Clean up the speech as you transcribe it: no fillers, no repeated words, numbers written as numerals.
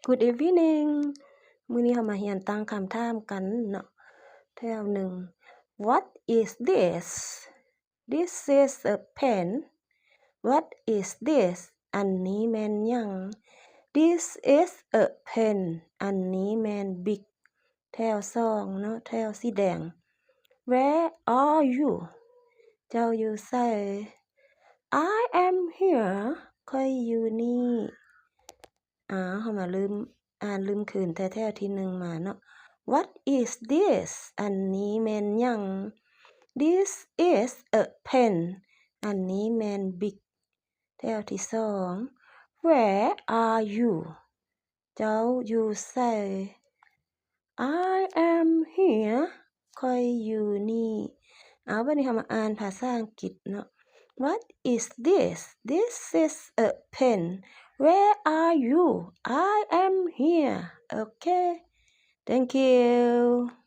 Good evening มื้อนี้เรามาเรียนตั้งคำถามกันเนาะแถวหนึ่ง What is this? This is a pen. What is this? อันนี้แม่นหยัง This is a pen. อันนี้แม่น big แถวสองเนาะแถวสีแดง Where are you? เจ้าอยู่ไส I am here. ข้อยอยู่นี่เรามาลืมคืนแถวที่หนึ่งมาเนาะ What is this? อันนี้แม่นหยัง This is a pen. อันนี้แม่น big แถวที่สอง Where are you? เจ้าอยู่ไส I am here. ข้อยอยู่นี่บัดนี้เรามาอ่านภาษาอังกฤษเนาะ What is this? This is a pen. Where are you? I am here. Okay. Thank you.